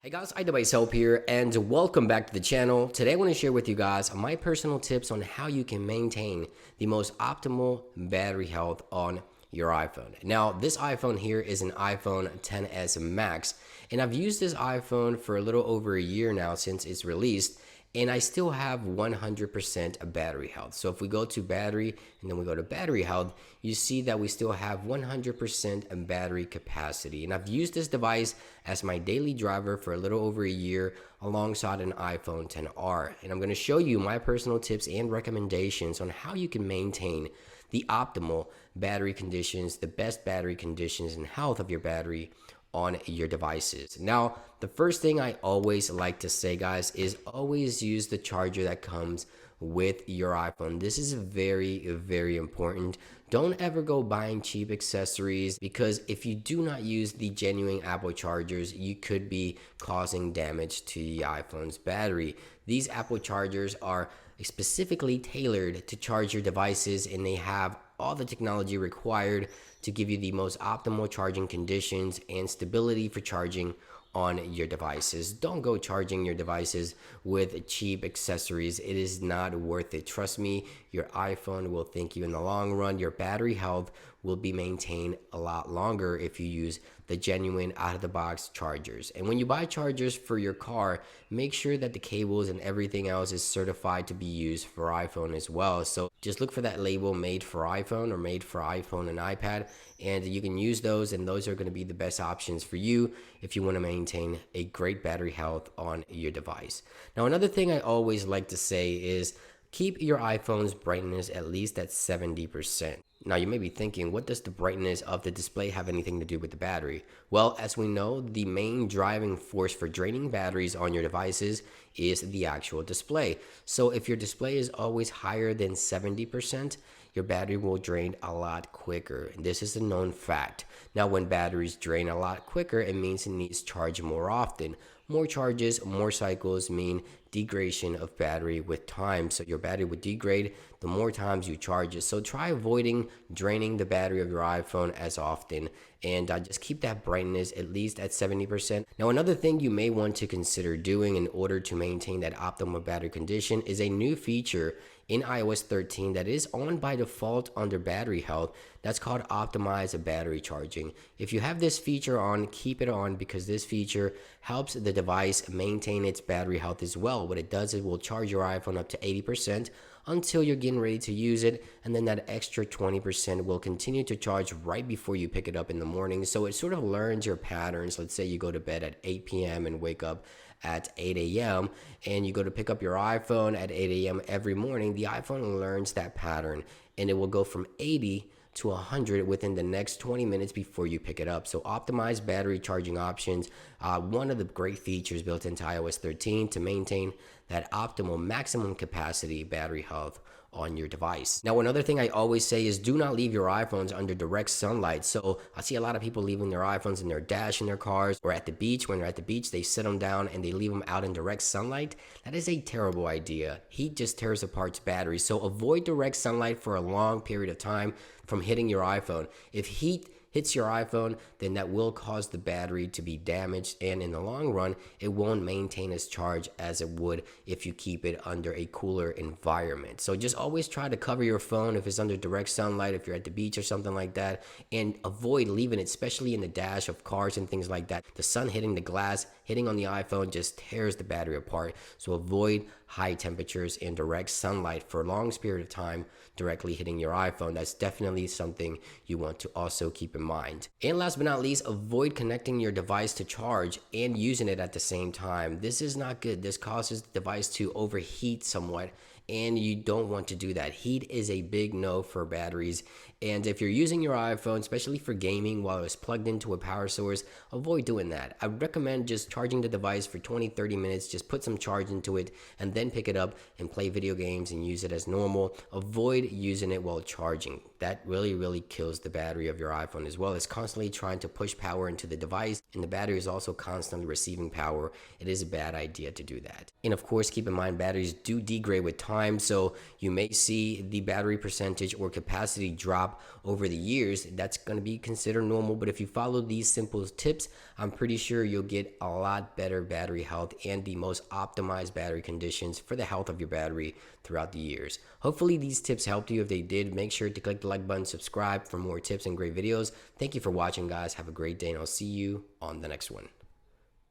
Hey guys, iDeviceHelp here and welcome back to the channel. Today I want to share with you guys my personal tips on how you can maintain the most optimal battery health on your iPhone. Now, this iPhone here is an iPhone XS Max, and I've used this iPhone for a little over a year now since it's released, and I still have 100% battery health. So if we go to battery and then we go to battery health, you see that we still have 100% battery capacity. And I've used this device as my daily driver for a little over a year alongside an iPhone XR. And I'm going to show you my personal tips and recommendations on how you can maintain the optimal battery conditions, the best battery conditions and health of your battery on your devices. Now, the first thing I always like to say, guys, is always use the charger that comes with your iPhone. This is very important. Don't ever go buying cheap accessories, because if you do not use the genuine Apple chargers, you could be causing damage to the iPhone's battery. These Apple chargers are specifically tailored to charge your devices, and they have all the technology required to give you the most optimal charging conditions and stability for charging on your devices. Don't go charging your devices with cheap accessories. It is not worth it. Trust me, your iPhone will thank you in the long run. Your battery health will be maintained a lot longer if you use the genuine out-of-the-box chargers. And when you buy chargers for your car, make sure that the cables and everything else is certified to be used for iPhone as well. So just look for that label, made for iPhone or made for iPhone and iPad, and you can use those, and those are going to be the best options for you if you want to maintain a great battery health on your device. Now, another thing I always like to say is keep your iPhone's brightness at least at 70%. Now, you may be thinking, what does the brightness of the display have anything to do with the battery? Well, as we know, the main driving force for draining batteries on your devices is the actual display. So if your display is always higher than 70%, your battery will drain a lot quicker. And this is a known fact. Now, when batteries drain a lot quicker, it means it needs charge more often. More charges, more cycles mean degradation of battery with time. So your battery would degrade the more times you charge it. So try avoiding draining the battery of your iPhone as often, and just keep that brightness at least at 70%. Now, another thing you may want to consider doing in order to maintain that optimal battery condition is a new feature in iOS 13 that is on by default under battery health. That's called optimized battery charging. If you have this feature on, keep it on, because this feature helps the device maintain its battery health as well. What it does is it will charge your iPhone up to 80% until you're getting ready to use it, and then that extra 20% will continue to charge right before you pick it up in the morning. So it sort of learns your patterns. Let's say you go to bed at 8 p.m. and wake up at 8 a.m. and you go to pick up your iPhone at 8 a.m. every morning. The iPhone learns that pattern, and it will go from 80 to 100 within the next 20 minutes before you pick it up. So optimized battery charging options, one of the great features built into iOS 13 to maintain that optimal maximum capacity battery health on your device. Now, another thing I always say is do not leave your iPhones under direct sunlight. So I see a lot of people leaving their iPhones in their dash in their cars, or at the beach. When they're at the beach, they sit them down and they leave them out in direct sunlight. That is a terrible idea. Heat just tears apart batteries. So avoid direct sunlight for a long period of time from hitting your iPhone. If heat hits your iPhone, then that will cause the battery to be damaged, and in the long run, it won't maintain its charge as it would if you keep it under a cooler environment. So just always try to cover your phone if it's under direct sunlight, if you're at the beach or something like that, and avoid leaving it, especially in the dash of cars and things like that. The sun hitting the glass, hitting on the iPhone just tears the battery apart. So avoid high temperatures and direct sunlight for a long period of time directly hitting your iPhone. That's definitely something you want to also keep in mind. And last but not least, avoid connecting your device to charge and using it at the same time. This is not good. This causes the device to overheat somewhat, and you don't want to do that. Heat is a big no for batteries. And if you're using your iPhone, especially for gaming while it's plugged into a power source, avoid doing that. I recommend just charging the device for 20-30 minutes. Just put some charge into it and then pick it up and play video games and use it as normal. Avoid using it while charging. That really kills the battery of your iPhone as well. It's constantly trying to push power into the device, and the battery is also constantly receiving power. It is a bad idea to do that. And of course, keep in mind, batteries do degrade with time. time, so you may see the battery percentage or capacity drop over the years. That's going to be considered normal, but if you follow these simple tips, I'm pretty sure you'll get a lot better battery health and the most optimized battery conditions for the health of your battery throughout the years. Hopefully these tips helped you. If they did, make sure to click the like button, subscribe for more tips and great videos. Thank you for watching, guys. Have a great day, and I'll see you on the next one.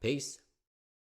Peace.